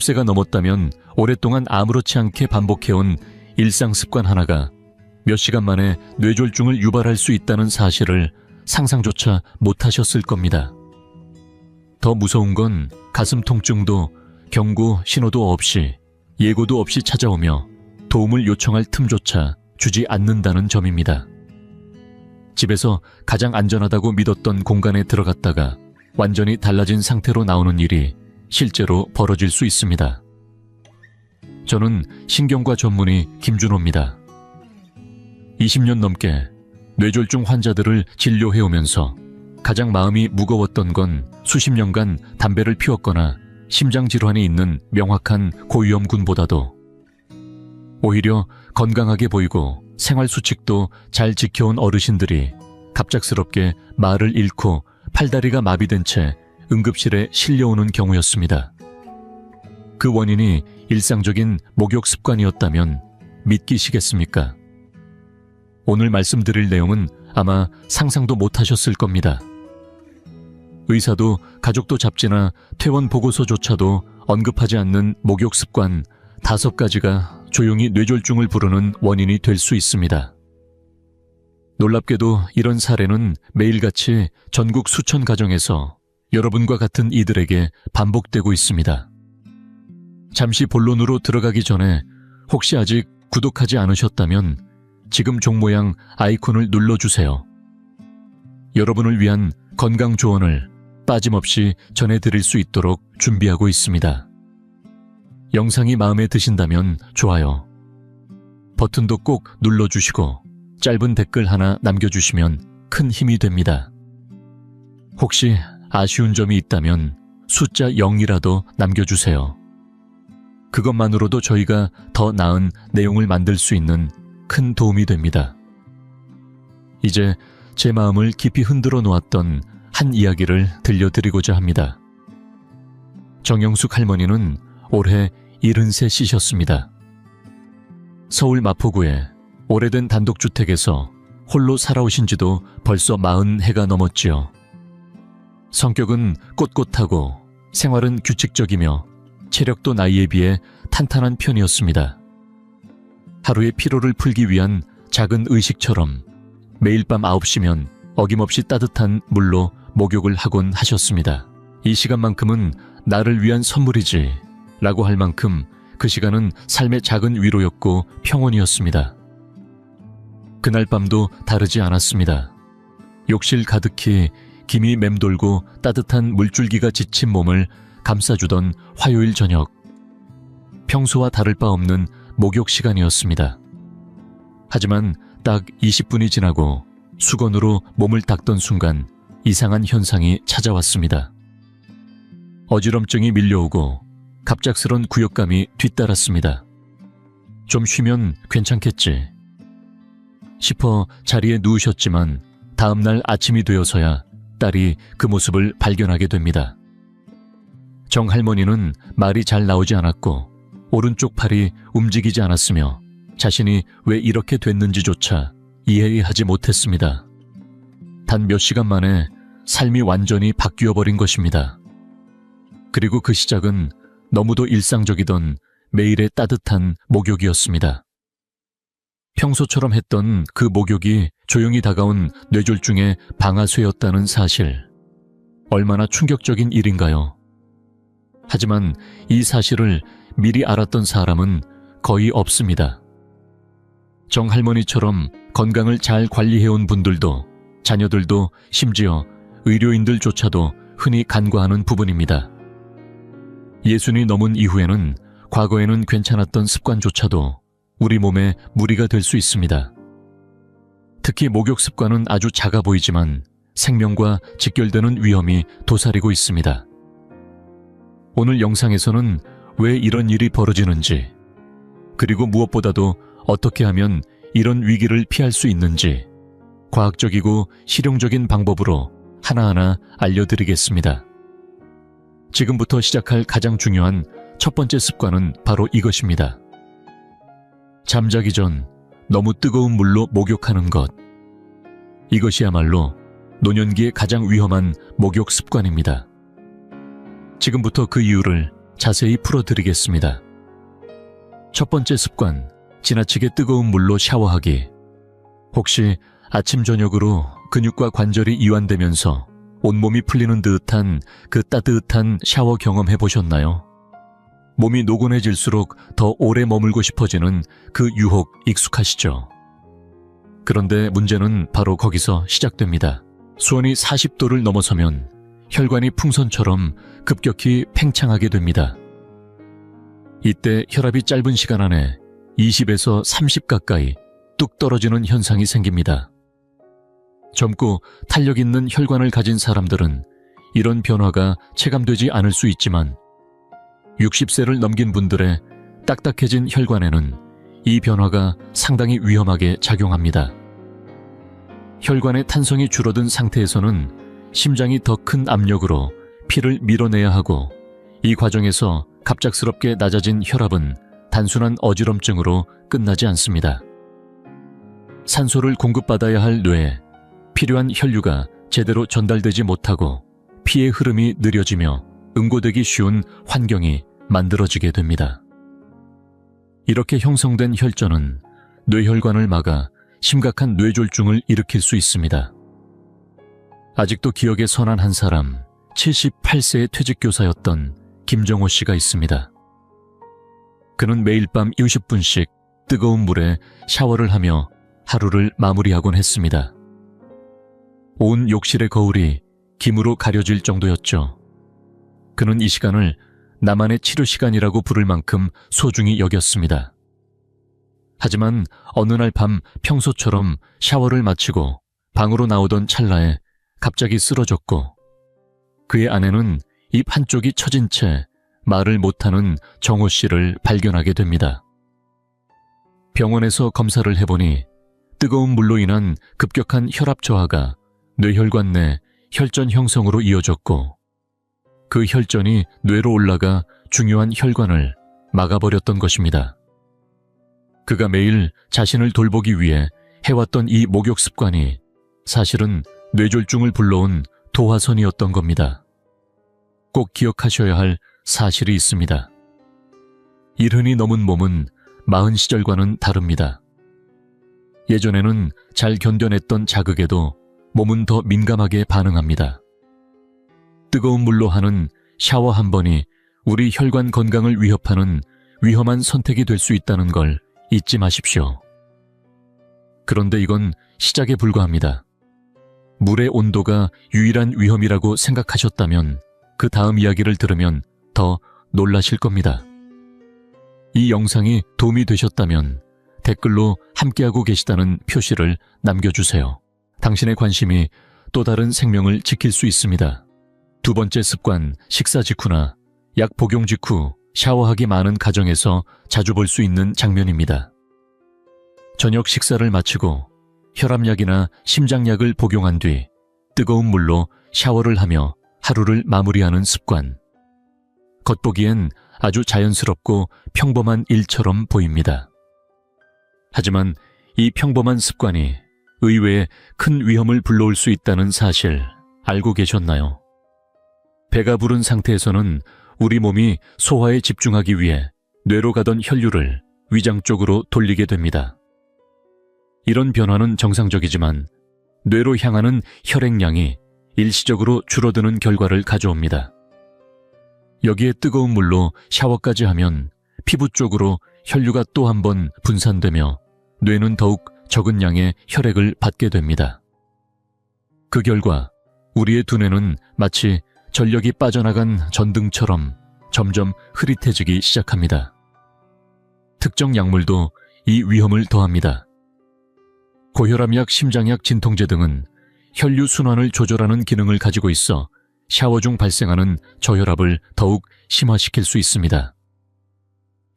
30세가 넘었다면 오랫동안 아무렇지 않게 반복해온 일상 습관 하나가 몇 시간 만에 뇌졸중을 유발할 수 있다는 사실을 상상조차 못하셨을 겁니다. 더 무서운 건 가슴 통증도 경고 신호도 없이 예고도 없이 찾아오며 도움을 요청할 틈조차 주지 않는다는 점입니다. 집에서 가장 안전하다고 믿었던 공간에 들어갔다가 완전히 달라진 상태로 나오는 일이 실제로 벌어질 수 있습니다. 저는 신경과 전문의 김준호입니다. 20년 넘게 뇌졸중 환자들을 진료해오면서 가장 마음이 무거웠던 건 수십 년간 담배를 피웠거나 심장질환이 있는 명확한 고위험군보다도 오히려 건강하게 보이고 생활수칙도 잘 지켜온 어르신들이 갑작스럽게 말을 잃고 팔다리가 마비된 채 응급실에 실려오는 경우였습니다. 그 원인이 일상적인 목욕 습관이었다면 믿기시겠습니까? 오늘 말씀드릴 내용은 아마 상상도 못하셨을 겁니다. 의사도 가족도 잡지나 퇴원 보고서조차도 언급하지 않는 목욕 습관 5가지가 조용히 뇌졸중을 부르는 원인이 될 수 있습니다. 놀랍게도 이런 사례는 매일같이 전국 수천 가정에서 여러분과 같은 이들에게 반복되고 있습니다. 잠시 본론으로 들어가기 전에 혹시 아직 구독하지 않으셨다면 지금 종 모양 아이콘을 눌러주세요. 여러분을 위한 건강 조언을 빠짐없이 전해드릴 수 있도록 준비하고 있습니다. 영상이 마음에 드신다면 좋아요 버튼도 꼭 눌러주시고 짧은 댓글 하나 남겨주시면 큰 힘이 됩니다. 혹시 아쉬운 점이 있다면 숫자 0이라도 남겨주세요. 그것만으로도 저희가 더 나은 내용을 만들 수 있는 큰 도움이 됩니다. 이제 제 마음을 깊이 흔들어 놓았던 한 이야기를 들려드리고자 합니다. 정영숙 할머니는 올해 73이셨습니다. 서울 마포구의 오래된 단독주택에서 홀로 살아오신 지도 벌써 40해가 넘었지요. 성격은 꼿꼿하고 생활은 규칙적이며 체력도 나이에 비해 탄탄한 편이었습니다. 하루의 피로를 풀기 위한 작은 의식처럼 매일 밤 9시면 어김없이 따뜻한 물로 목욕을 하곤 하셨습니다. 이 시간만큼은 나를 위한 선물이지 라고 할 만큼 그 시간은 삶의 작은 위로였고 평온이었습니다. 그날 밤도 다르지 않았습니다. 욕실 가득히 김이 맴돌고 따뜻한 물줄기가 지친 몸을 감싸주던 화요일 저녁. 평소와 다를 바 없는 목욕 시간이었습니다. 하지만 딱 20분이 지나고 수건으로 몸을 닦던 순간 이상한 현상이 찾아왔습니다. 어지럼증이 밀려오고 갑작스런 구역감이 뒤따랐습니다. 좀 쉬면 괜찮겠지 싶어 자리에 누우셨지만 다음날 아침이 되어서야 딸이 그 모습을 발견하게 됩니다. 정 할머니는 말이 잘 나오지 않았고 오른쪽 팔이 움직이지 않았으며 자신이 왜 이렇게 됐는지조차 이해하지 못했습니다. 단 몇 시간 만에 삶이 완전히 바뀌어버린 것입니다. 그리고 그 시작은 너무도 일상적이던 매일의 따뜻한 목욕이었습니다. 평소처럼 했던 그 목욕이 조용히 다가온 뇌졸중의 방아쇠였다는 사실. 얼마나 충격적인 일인가요? 하지만 이 사실을 미리 알았던 사람은 거의 없습니다. 정 할머니처럼 건강을 잘 관리해온 분들도 자녀들도 심지어 의료인들조차도 흔히 간과하는 부분입니다. 60이 넘은 이후에는 과거에는 괜찮았던 습관조차도 우리 몸에 무리가 될 수 있습니다. 특히 목욕 습관은 아주 작아 보이지만 생명과 직결되는 위험이 도사리고 있습니다. 오늘 영상에서는 왜 이런 일이 벌어지는지, 그리고 무엇보다도 어떻게 하면 이런 위기를 피할 수 있는지 과학적이고 실용적인 방법으로 하나하나 알려드리겠습니다. 지금부터 시작할 가장 중요한 첫 번째 습관은 바로 이것입니다. 잠자기 전 너무 뜨거운 물로 목욕하는 것. 이것이야말로 노년기에 가장 위험한 목욕 습관입니다. 지금부터 그 이유를 자세히 풀어드리겠습니다. 첫 번째 습관, 지나치게 뜨거운 물로 샤워하기. 혹시 아침 저녁으로 근육과 관절이 이완되면서 온몸이 풀리는 듯한 그 따뜻한 샤워 경험해 보셨나요? 몸이 노곤해질수록 더 오래 머물고 싶어지는 그 유혹 익숙하시죠? 그런데 문제는 바로 거기서 시작됩니다. 수온이 40도를 넘어서면 혈관이 풍선처럼 급격히 팽창하게 됩니다. 이때 혈압이 짧은 시간 안에 20에서 30 가까이 뚝 떨어지는 현상이 생깁니다. 젊고 탄력 있는 혈관을 가진 사람들은 이런 변화가 체감되지 않을 수 있지만 60세를 넘긴 분들의 딱딱해진 혈관에는 이 변화가 상당히 위험하게 작용합니다. 혈관의 탄성이 줄어든 상태에서는 심장이 더 큰 압력으로 피를 밀어내야 하고, 이 과정에서 갑작스럽게 낮아진 혈압은 단순한 어지럼증으로 끝나지 않습니다. 산소를 공급받아야 할 뇌에 필요한 혈류가 제대로 전달되지 못하고 피의 흐름이 느려지며 응고되기 쉬운 환경이 만들어지게 됩니다. 이렇게 형성된 혈전은 뇌혈관을 막아 심각한 뇌졸중을 일으킬 수 있습니다. 아직도 기억에 선한 한 사람, 78세의 퇴직교사였던 김정호 씨가 있습니다. 그는 매일 밤 60분씩 뜨거운 물에 샤워를 하며 하루를 마무리하곤 했습니다. 온 욕실의 거울이 김으로 가려질 정도였죠. 그는 이 시간을 나만의 치료 시간이라고 부를 만큼 소중히 여겼습니다. 하지만 어느 날 밤 평소처럼 샤워를 마치고 방으로 나오던 찰나에 갑자기 쓰러졌고, 그의 아내는 입 한쪽이 처진 채 말을 못하는 정호 씨를 발견하게 됩니다. 병원에서 검사를 해보니 뜨거운 물로 인한 급격한 혈압 저하가 뇌혈관 내 혈전 형성으로 이어졌고, 그 혈전이 뇌로 올라가 중요한 혈관을 막아버렸던 것입니다. 그가 매일 자신을 돌보기 위해 해왔던 이 목욕 습관이 사실은 뇌졸중을 불러온 도화선이었던 겁니다. 꼭 기억하셔야 할 사실이 있습니다. 일흔이 넘은 몸은 40시절과는 다릅니다. 예전에는 잘 견뎌냈던 자극에도 몸은 더 민감하게 반응합니다. 뜨거운 물로 하는 샤워 한 번이 우리 혈관 건강을 위협하는 위험한 선택이 될 수 있다는 걸 잊지 마십시오. 그런데 이건 시작에 불과합니다. 물의 온도가 유일한 위험이라고 생각하셨다면 그 다음 이야기를 들으면 더 놀라실 겁니다. 이 영상이 도움이 되셨다면 댓글로 함께하고 계시다는 표시를 남겨주세요. 당신의 관심이 또 다른 생명을 지킬 수 있습니다. 두 번째 습관, 식사 직후나 약 복용 직후 샤워하기 많은 가정에서 자주 볼 수 있는 장면입니다. 저녁 식사를 마치고 혈압약이나 심장약을 복용한 뒤 뜨거운 물로 샤워를 하며 하루를 마무리하는 습관. 겉보기엔 아주 자연스럽고 평범한 일처럼 보입니다. 하지만 이 평범한 습관이 의외의 큰 위험을 불러올 수 있다는 사실 알고 계셨나요? 배가 부른 상태에서는 우리 몸이 소화에 집중하기 위해 뇌로 가던 혈류를 위장 쪽으로 돌리게 됩니다. 이런 변화는 정상적이지만 뇌로 향하는 혈액량이 일시적으로 줄어드는 결과를 가져옵니다. 여기에 뜨거운 물로 샤워까지 하면 피부 쪽으로 혈류가 또 한 번 분산되며 뇌는 더욱 적은 양의 혈액을 받게 됩니다. 그 결과 우리의 두뇌는 마치 전력이 빠져나간 전등처럼 점점 흐릿해지기 시작합니다. 특정 약물도 이 위험을 더합니다. 고혈압약, 심장약, 진통제 등은 혈류 순환을 조절하는 기능을 가지고 있어 샤워 중 발생하는 저혈압을 더욱 심화시킬 수 있습니다.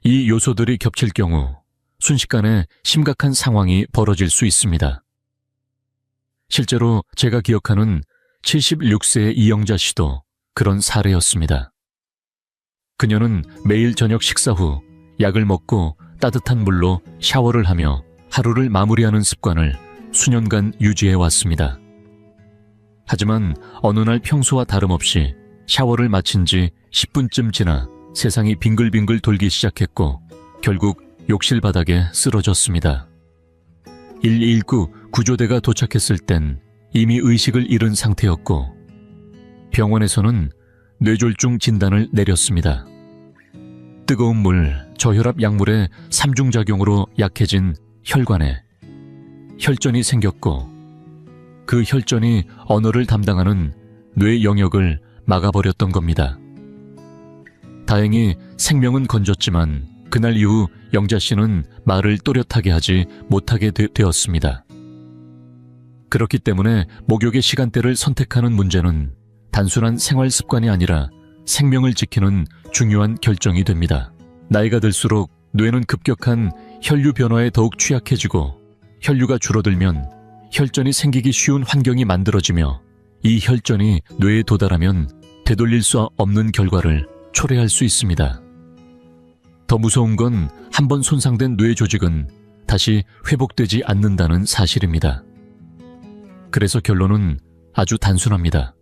이 요소들이 겹칠 경우 순식간에 심각한 상황이 벌어질 수 있습니다. 실제로 제가 기억하는 76세의 이영자 씨도 그런 사례였습니다. 그녀는 매일 저녁 식사 후 약을 먹고 따뜻한 물로 샤워를 하며 하루를 마무리하는 습관을 수년간 유지해 왔습니다. 하지만 어느 날 평소와 다름없이 샤워를 마친 지 10분쯤 지나 세상이 빙글빙글 돌기 시작했고 결국 욕실 바닥에 쓰러졌습니다. 119 구조대가 도착했을 땐 이미 의식을 잃은 상태였고 병원에서는 뇌졸중 진단을 내렸습니다. 뜨거운 물, 저혈압 약물의 3중작용으로 약해진 혈관에 혈전이 생겼고 그 혈전이 언어를 담당하는 뇌 영역을 막아버렸던 겁니다. 다행히 생명은 건졌지만 그날 이후 영자 씨는 말을 또렷하게 하지 못하게 되었습니다. 그렇기 때문에 목욕의 시간대를 선택하는 문제는 단순한 생활 습관이 아니라 생명을 지키는 중요한 결정이 됩니다. 나이가 들수록 뇌는 급격한 혈류 변화에 더욱 취약해지고 혈류가 줄어들면 혈전이 생기기 쉬운 환경이 만들어지며 이 혈전이 뇌에 도달하면 되돌릴 수 없는 결과를 초래할 수 있습니다. 더 무서운 건 한번 손상된 뇌 조직은 다시 회복되지 않는다는 사실입니다. 그래서 결론은 아주 단순합니다.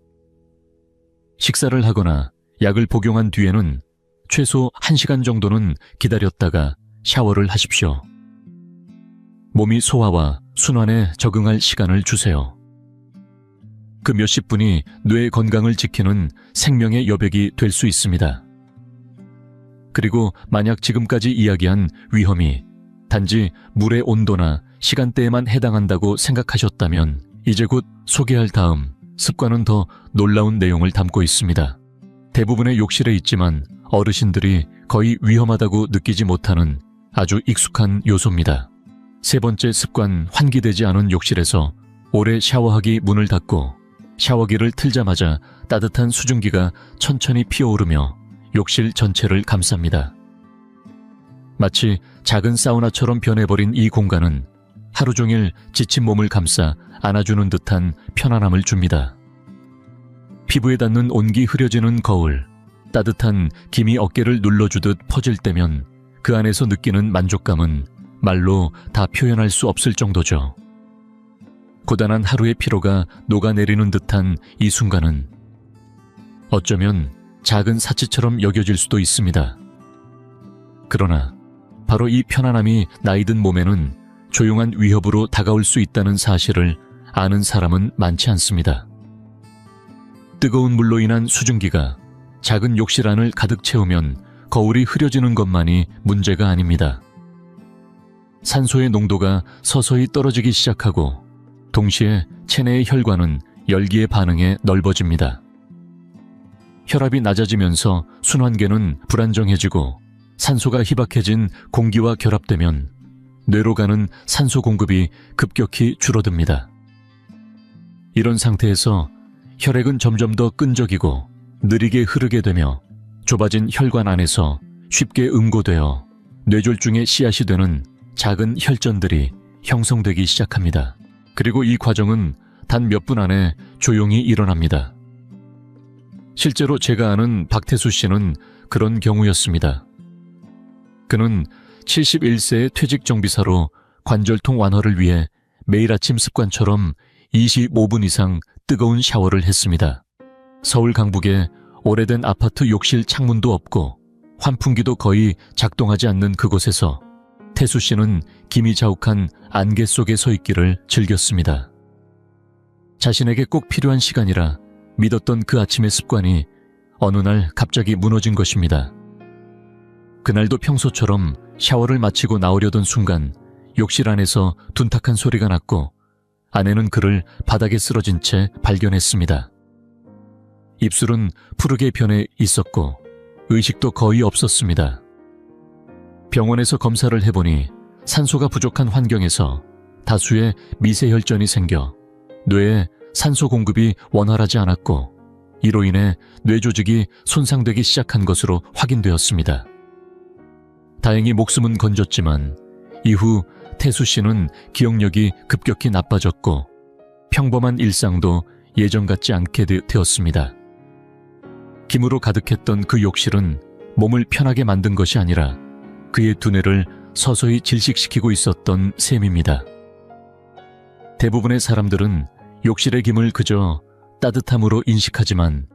식사를 하거나 약을 복용한 뒤에는 최소 1시간 정도는 기다렸다가 샤워를 하십시오. 몸이 소화와 순환에 적응할 시간을 주세요. 그 몇십 분이 뇌 건강을 지키는 생명의 여백이 될 수 있습니다. 그리고 만약 지금까지 이야기한 위험이 단지 물의 온도나 시간대에만 해당한다고 생각하셨다면 이제 곧 소개할 다음 습관은 더 놀라운 내용을 담고 있습니다. 대부분의 욕실에 있지만 어르신들이 거의 위험하다고 느끼지 못하는 아주 익숙한 요소입니다. 세 번째 습관, 환기되지 않은 욕실에서 오래 샤워하기 문을 닫고 샤워기를 틀자마자 따뜻한 수증기가 천천히 피어오르며 욕실 전체를 감쌉니다. 마치 작은 사우나처럼 변해버린 이 공간은 하루 종일 지친 몸을 감싸 안아주는 듯한 편안함을 줍니다. 피부에 닿는 온기 흐려지는 거울, 따뜻한 김이 어깨를 눌러주듯 퍼질 때면 그 안에서 느끼는 만족감은 말로 다 표현할 수 없을 정도죠. 고단한 하루의 피로가 녹아내리는 듯한 이 순간은 어쩌면 작은 사치처럼 여겨질 수도 있습니다. 그러나 바로 이 편안함이 나이든 몸에는 조용한 위협으로 다가올 수 있다는 사실을 아는 사람은 많지 않습니다. 뜨거운 물로 인한 수증기가 작은 욕실 안을 가득 채우면 거울이 흐려지는 것만이 문제가 아닙니다. 산소의 농도가 서서히 떨어지기 시작하고 동시에 체내의 혈관은 열기에 반응해 넓어집니다. 혈압이 낮아지면서 순환계는 불안정해지고 산소가 희박해진 공기와 결합되면 뇌로 가는 산소 공급이 급격히 줄어듭니다. 이런 상태에서 혈액은 점점 더 끈적이고 느리게 흐르게 되며 좁아진 혈관 안에서 쉽게 응고되어 뇌졸중의 씨앗이 되는 작은 혈전들이 형성되기 시작합니다. 그리고 이 과정은 단 몇 분 안에 조용히 일어납니다. 실제로 제가 아는 박태수 씨는 그런 경우였습니다. 그는 71세의 퇴직 정비사로 관절통 완화를 위해 매일 아침 습관처럼 25분 이상 뜨거운 샤워를 했습니다. 서울 강북에 오래된 아파트 욕실 창문도 없고 환풍기도 거의 작동하지 않는 그곳에서 태수 씨는 김이 자욱한 안개 속에 서 있기를 즐겼습니다. 자신에게 꼭 필요한 시간이라 믿었던 그 아침의 습관이 어느 날 갑자기 무너진 것입니다. 그날도 평소처럼 샤워를 마치고 나오려던 순간 욕실 안에서 둔탁한 소리가 났고 아내는 그를 바닥에 쓰러진 채 발견했습니다. 입술은 푸르게 변해 있었고 의식도 거의 없었습니다. 병원에서 검사를 해보니 산소가 부족한 환경에서 다수의 미세혈전이 생겨 뇌에 산소 공급이 원활하지 않았고 이로 인해 뇌 조직이 손상되기 시작한 것으로 확인되었습니다. 다행히 목숨은 건졌지만 이후 태수 씨는 기억력이 급격히 나빠졌고 평범한 일상도 예전 같지 않게 되었습니다. 김으로 가득했던 그 욕실은 몸을 편하게 만든 것이 아니라 그의 두뇌를 서서히 질식시키고 있었던 셈입니다. 대부분의 사람들은 욕실의 김을 그저 따뜻함으로 인식하지만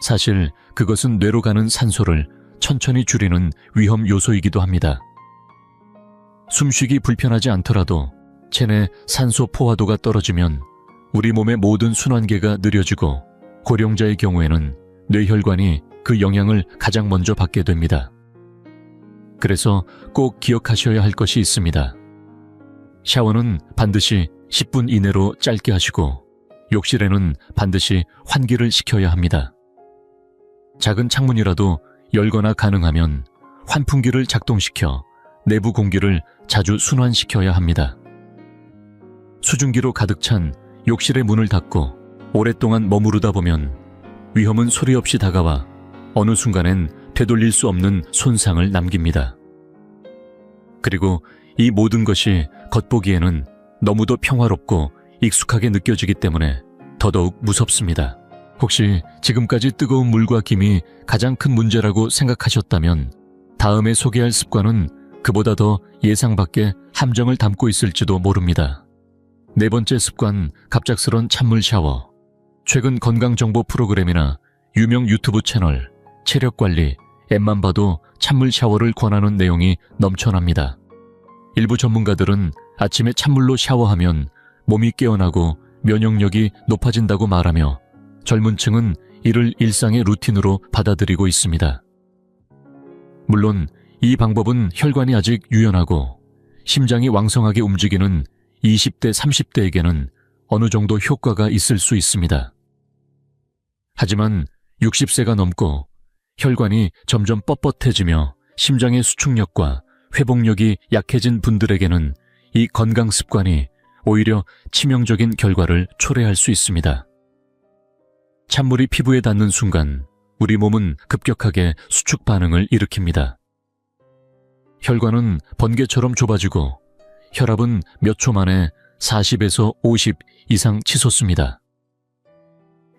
사실 그것은 뇌로 가는 산소를 천천히 줄이는 위험 요소이기도 합니다. 숨쉬기 불편하지 않더라도 체내 산소 포화도가 떨어지면 우리 몸의 모든 순환계가 느려지고 고령자의 경우에는 뇌혈관이 그 영향을 가장 먼저 받게 됩니다. 그래서 꼭 기억하셔야 할 것이 있습니다. 샤워는 반드시 10분 이내로 짧게 하시고 욕실에는 반드시 환기를 시켜야 합니다. 작은 창문이라도 열거나 가능하면 환풍기를 작동시켜 내부 공기를 자주 순환시켜야 합니다. 수증기로 가득 찬 욕실의 문을 닫고 오랫동안 머무르다 보면 위험은 소리 없이 다가와 어느 순간엔 되돌릴 수 없는 손상을 남깁니다. 그리고 이 모든 것이 겉보기에는 너무도 평화롭고 익숙하게 느껴지기 때문에 더더욱 무섭습니다. 혹시 지금까지 뜨거운 물과 김이 가장 큰 문제라고 생각하셨다면 다음에 소개할 습관은 그보다 더 예상 밖의 함정을 담고 있을지도 모릅니다. 네 번째 습관, 갑작스런 찬물 샤워. 최근 건강정보 프로그램이나 유명 유튜브 채널, 체력관리, 앱만 봐도 찬물 샤워를 권하는 내용이 넘쳐납니다. 일부 전문가들은 아침에 찬물로 샤워하면 몸이 깨어나고 면역력이 높아진다고 말하며 젊은 층은 이를 일상의 루틴으로 받아들이고 있습니다. 물론 이 방법은 혈관이 아직 유연하고 심장이 왕성하게 움직이는 20대, 30대에게는 어느 정도 효과가 있을 수 있습니다. 하지만 60세가 넘고 혈관이 점점 뻣뻣해지며 심장의 수축력과 회복력이 약해진 분들에게는 이 건강 습관이 오히려 치명적인 결과를 초래할 수 있습니다. 찬물이 피부에 닿는 순간 우리 몸은 급격하게 수축 반응을 일으킵니다. 혈관은 번개처럼 좁아지고 혈압은 몇 초 만에 40에서 50 이상 치솟습니다.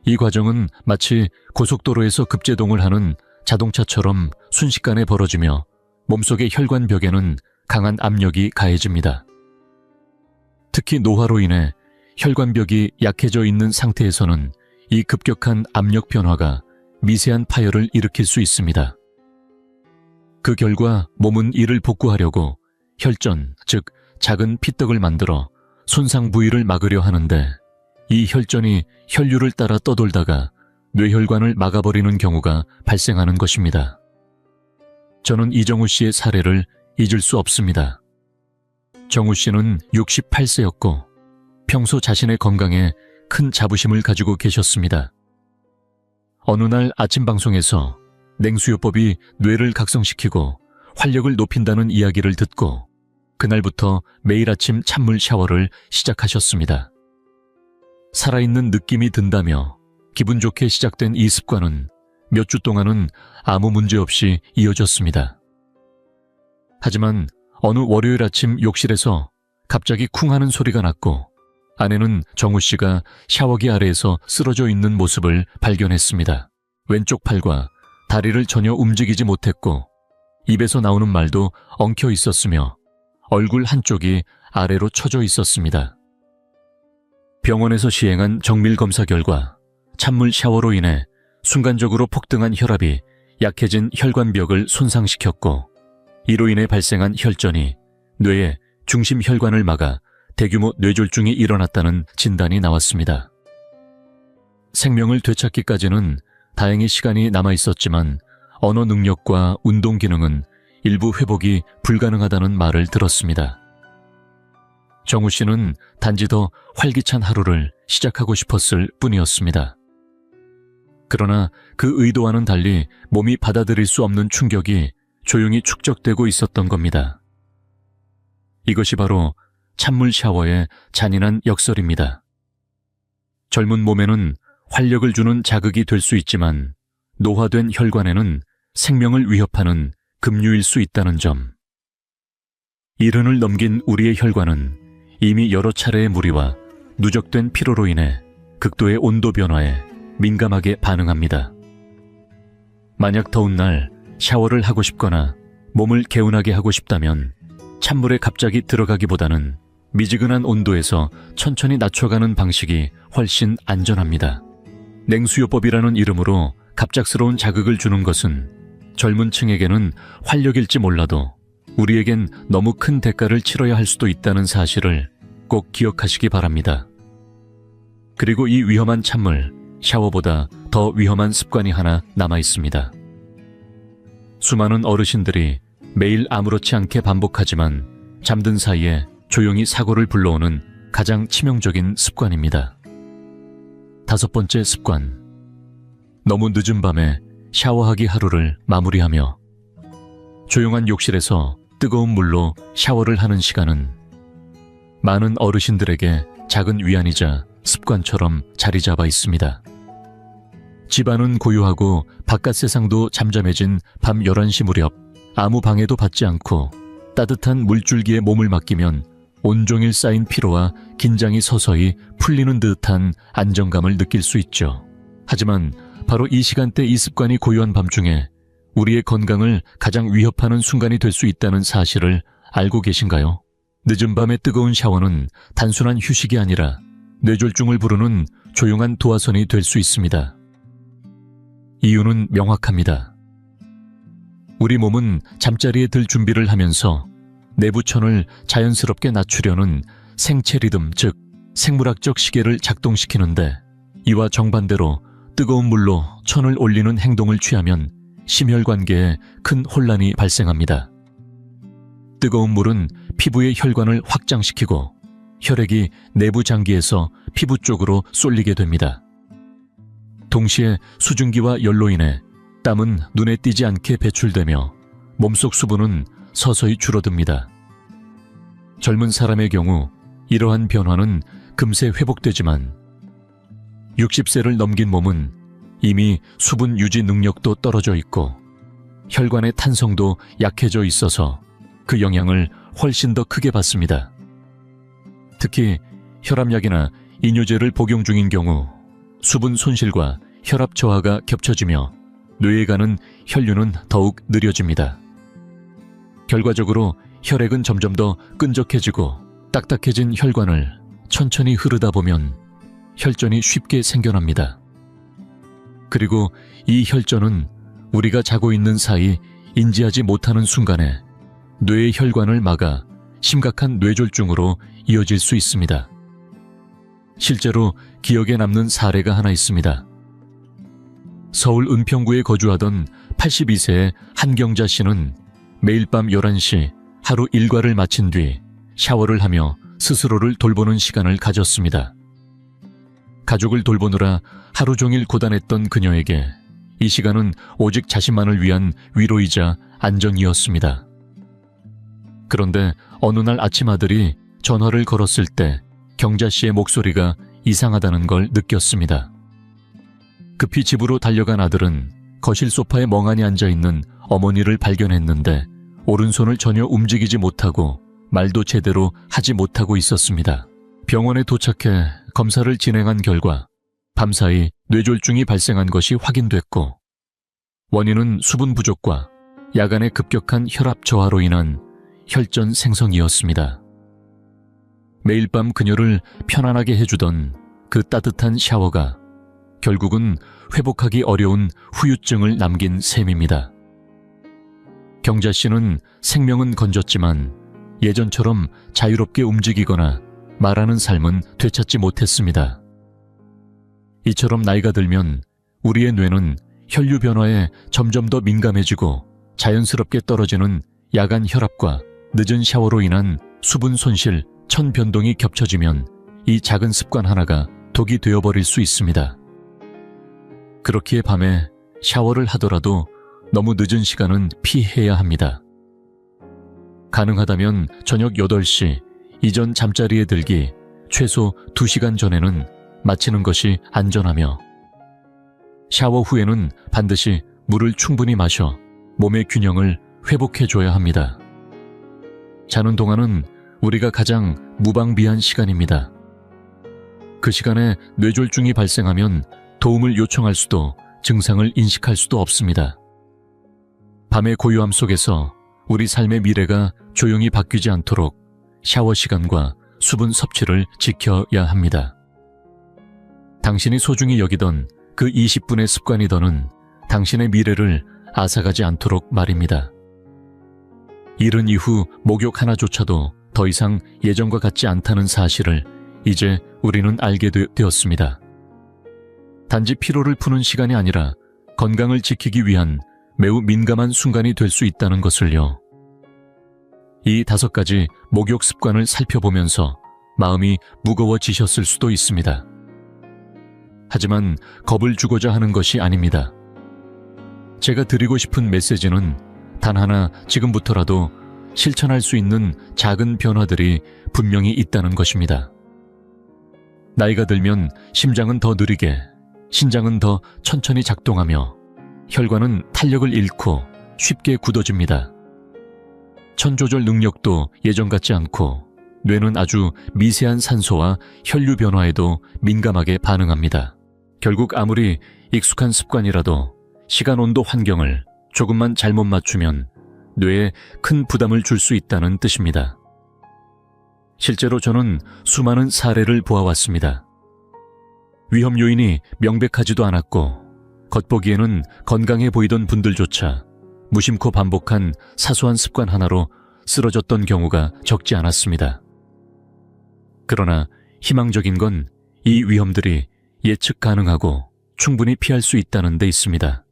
이 과정은 마치 고속도로에서 급제동을 하는 자동차처럼 순식간에 벌어지며 몸속의 혈관벽에는 강한 압력이 가해집니다. 특히 노화로 인해 혈관벽이 약해져 있는 상태에서는 이 급격한 압력 변화가 미세한 파열을 일으킬 수 있습니다. 그 결과 몸은 이를 복구하려고 혈전, 즉 작은 피떡을 만들어 손상 부위를 막으려 하는데 이 혈전이 혈류를 따라 떠돌다가 뇌혈관을 막아버리는 경우가 발생하는 것입니다. 저는 이정우 씨의 사례를 잊을 수 없습니다. 정우 씨는 68세였고 평소 자신의 건강에 큰 자부심을 가지고 계셨습니다. 어느 날 아침 방송에서 냉수요법이 뇌를 각성시키고 활력을 높인다는 이야기를 듣고 그날부터 매일 아침 찬물 샤워를 시작하셨습니다. 살아있는 느낌이 든다며 기분 좋게 시작된 이 습관은 몇 주 동안은 아무 문제 없이 이어졌습니다. 하지만 어느 월요일 아침 욕실에서 갑자기 쿵 하는 소리가 났고 아내는 정우 씨가 샤워기 아래에서 쓰러져 있는 모습을 발견했습니다. 왼쪽 팔과 다리를 전혀 움직이지 못했고 입에서 나오는 말도 엉켜 있었으며 얼굴 한쪽이 아래로 처져 있었습니다. 병원에서 시행한 정밀 검사 결과 찬물 샤워로 인해 순간적으로 폭등한 혈압이 약해진 혈관벽을 손상시켰고 이로 인해 발생한 혈전이 뇌의 중심 혈관을 막아 대규모 뇌졸중이 일어났다는 진단이 나왔습니다. 생명을 되찾기까지는 다행히 시간이 남아 있었지만 언어 능력과 운동 기능은 일부 회복이 불가능하다는 말을 들었습니다. 정우 씨는 단지 더 활기찬 하루를 시작하고 싶었을 뿐이었습니다. 그러나 그 의도와는 달리 몸이 받아들일 수 없는 충격이 조용히 축적되고 있었던 겁니다. 이것이 바로 찬물 샤워의 잔인한 역설입니다. 젊은 몸에는 활력을 주는 자극이 될 수 있지만 노화된 혈관에는 생명을 위협하는 급류일 수 있다는 점. 이른을 넘긴 우리의 혈관은 이미 여러 차례의 무리와 누적된 피로로 인해 극도의 온도 변화에 민감하게 반응합니다. 만약 더운 날 샤워를 하고 싶거나 몸을 개운하게 하고 싶다면 찬물에 갑자기 들어가기보다는 미지근한 온도에서 천천히 낮춰가는 방식이 훨씬 안전합니다. 냉수요법이라는 이름으로 갑작스러운 자극을 주는 것은 젊은 층에게는 활력일지 몰라도 우리에겐 너무 큰 대가를 치러야 할 수도 있다는 사실을 꼭 기억하시기 바랍니다. 그리고 이 위험한 찬물, 샤워보다 더 위험한 습관이 하나 남아 있습니다. 수많은 어르신들이 매일 아무렇지 않게 반복하지만 잠든 사이에 조용히 사고를 불러오는 가장 치명적인 습관입니다. 5번째 습관. 너무 늦은 밤에 샤워하기 하루를 마무리하며 조용한 욕실에서 뜨거운 물로 샤워를 하는 시간은 많은 어르신들에게 작은 위안이자 습관처럼 자리 잡아 있습니다. 집안은 고요하고 바깥 세상도 잠잠해진 밤 11시 무렵 아무 방해도 받지 않고 따뜻한 물줄기에 몸을 맡기면 온종일 쌓인 피로와 긴장이 서서히 풀리는 듯한 안정감을 느낄 수 있죠. 하지만 바로 이 시간대 이 습관이 고요한 밤중에 우리의 건강을 가장 위협하는 순간이 될 수 있다는 사실을 알고 계신가요? 늦은 밤의 뜨거운 샤워는 단순한 휴식이 아니라 뇌졸중을 부르는 조용한 도화선이 될 수 있습니다. 이유는 명확합니다. 우리 몸은 잠자리에 들 준비를 하면서 내부천을 자연스럽게 낮추려는 생체 리듬, 즉 생물학적 시계를 작동시키는데, 이와 정반대로 뜨거운 물로 천을 올리는 행동을 취하면 심혈관계에 큰 혼란이 발생합니다. 뜨거운 물은 피부의 혈관을 확장시키고 혈액이 내부 장기에서 피부 쪽으로 쏠리게 됩니다. 동시에 수증기와 열로 인해 땀은 눈에 띄지 않게 배출되며 몸속 수분은 서서히 줄어듭니다. 젊은 사람의 경우 이러한 변화는 금세 회복되지만 60세를 넘긴 몸은 이미 수분 유지 능력도 떨어져 있고 혈관의 탄성도 약해져 있어서 그 영향을 훨씬 더 크게 받습니다. 특히 혈압약이나 이뇨제를 복용 중인 경우 수분 손실과 혈압 저하가 겹쳐지며 뇌에 가는 혈류는 더욱 느려집니다. 결과적으로 혈액은 점점 더 끈적해지고 딱딱해진 혈관을 천천히 흐르다 보면 혈전이 쉽게 생겨납니다. 그리고 이 혈전은 우리가 자고 있는 사이 인지하지 못하는 순간에 뇌의 혈관을 막아 심각한 뇌졸중으로 이어질 수 있습니다. 실제로 기억에 남는 사례가 하나 있습니다. 서울 은평구에 거주하던 82세의 한경자 씨는 매일 밤 11시 하루 일과를 마친 뒤 샤워를 하며 스스로를 돌보는 시간을 가졌습니다. 가족을 돌보느라 하루 종일 고단했던 그녀에게 이 시간은 오직 자신만을 위한 위로이자 안정이었습니다. 그런데 어느 날 아침 아들이 전화를 걸었을 때 경자 씨의 목소리가 이상하다는 걸 느꼈습니다. 급히 집으로 달려간 아들은 거실 소파에 멍하니 앉아있는 어머니를 발견했는데 오른손을 전혀 움직이지 못하고 말도 제대로 하지 못하고 있었습니다. 병원에 도착해 검사를 진행한 결과 밤사이 뇌졸중이 발생한 것이 확인됐고 원인은 수분 부족과 야간의 급격한 혈압 저하로 인한 혈전 생성이었습니다. 매일 밤 그녀를 편안하게 해주던 그 따뜻한 샤워가 결국은 회복하기 어려운 후유증을 남긴 셈입니다. 경자 씨는 생명은 건졌지만 예전처럼 자유롭게 움직이거나 말하는 삶은 되찾지 못했습니다. 이처럼 나이가 들면 우리의 뇌는 혈류 변화에 점점 더 민감해지고 자연스럽게 떨어지는 야간 혈압과 늦은 샤워로 인한 수분 손실, 천 변동이 겹쳐지면 이 작은 습관 하나가 독이 되어버릴 수 있습니다. 그렇기에 밤에 샤워를 하더라도 너무 늦은 시간은 피해야 합니다. 가능하다면 저녁 8시 이전 잠자리에 들기 최소 2시간 전에는 마치는 것이 안전하며 샤워 후에는 반드시 물을 충분히 마셔 몸의 균형을 회복해줘야 합니다. 자는 동안은 우리가 가장 무방비한 시간입니다. 그 시간에 뇌졸중이 발생하면 도움을 요청할 수도 증상을 인식할 수도 없습니다. 밤의 고요함 속에서 우리 삶의 미래가 조용히 바뀌지 않도록 샤워 시간과 수분 섭취를 지켜야 합니다. 당신이 소중히 여기던 그 20분의 습관이 더는 당신의 미래를 앗아가지 않도록 말입니다. 이른 이후 목욕 하나조차도 더 이상 예전과 같지 않다는 사실을 이제 우리는 알게 되었습니다. 단지 피로를 푸는 시간이 아니라 건강을 지키기 위한 매우 민감한 순간이 될 수 있다는 것을요. 이 5가지 목욕 습관을 살펴보면서 마음이 무거워지셨을 수도 있습니다. 하지만 겁을 주고자 하는 것이 아닙니다. 제가 드리고 싶은 메시지는 단 하나 지금부터라도 실천할 수 있는 작은 변화들이 분명히 있다는 것입니다. 나이가 들면 심장은 더 느리게, 신장은 더 천천히 작동하며 혈관은 탄력을 잃고 쉽게 굳어집니다. 천 조절 능력도 예전 같지 않고 뇌는 아주 미세한 산소와 혈류 변화에도 민감하게 반응합니다. 결국 아무리 익숙한 습관이라도 시간, 온도, 환경을 조금만 잘못 맞추면 뇌에 큰 부담을 줄 수 있다는 뜻입니다. 실제로 저는 수많은 사례를 보아왔습니다. 위험 요인이 명백하지도 않았고 겉보기에는 건강해 보이던 분들조차 무심코 반복한 사소한 습관 하나로 쓰러졌던 경우가 적지 않았습니다. 그러나 희망적인 건 이 위험들이 예측 가능하고 충분히 피할 수 있다는 데 있습니다.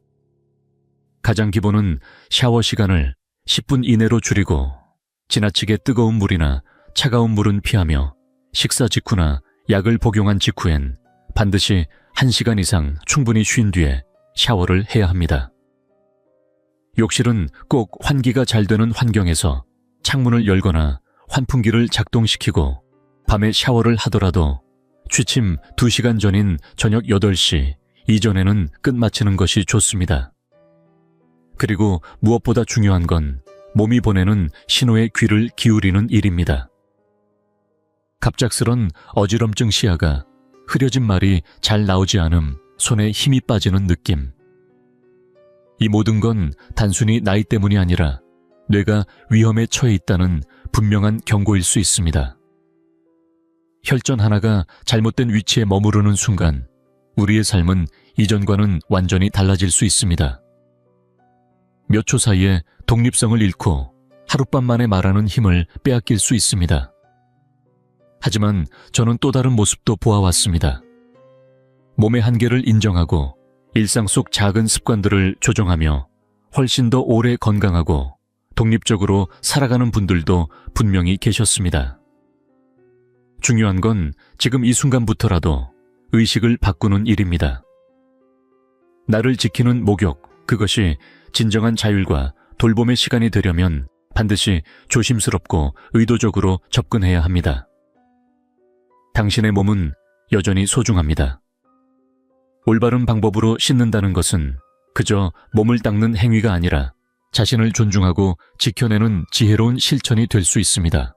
가장 기본은 샤워 시간을 10분 이내로 줄이고 지나치게 뜨거운 물이나 차가운 물은 피하며 식사 직후나 약을 복용한 직후엔 반드시 1시간 이상 충분히 쉰 뒤에 샤워를 해야 합니다. 욕실은 꼭 환기가 잘 되는 환경에서 창문을 열거나 환풍기를 작동시키고 밤에 샤워를 하더라도 취침 2시간 전인 저녁 8시 이전에는 끝마치는 것이 좋습니다. 그리고 무엇보다 중요한 건 몸이 보내는 신호에 귀를 기울이는 일입니다. 갑작스런 어지럼증 시야가 흐려진 말이 잘 나오지 않음, 손에 힘이 빠지는 느낌. 이 모든 건 단순히 나이 때문이 아니라 뇌가 위험에 처해 있다는 분명한 경고일 수 있습니다. 혈전 하나가 잘못된 위치에 머무르는 순간 우리의 삶은 이전과는 완전히 달라질 수 있습니다. 몇 초 사이에 독립성을 잃고 하룻밤 만에 말하는 힘을 빼앗길 수 있습니다. 하지만 저는 또 다른 모습도 보아왔습니다. 몸의 한계를 인정하고 일상 속 작은 습관들을 조정하며 훨씬 더 오래 건강하고 독립적으로 살아가는 분들도 분명히 계셨습니다. 중요한 건 지금 이 순간부터라도 의식을 바꾸는 일입니다. 나를 지키는 목욕, 그것이 진정한 자율과 돌봄의 시간이 되려면 반드시 조심스럽고 의도적으로 접근해야 합니다. 당신의 몸은 여전히 소중합니다. 올바른 방법으로 씻는다는 것은 그저 몸을 닦는 행위가 아니라 자신을 존중하고 지켜내는 지혜로운 실천이 될 수 있습니다.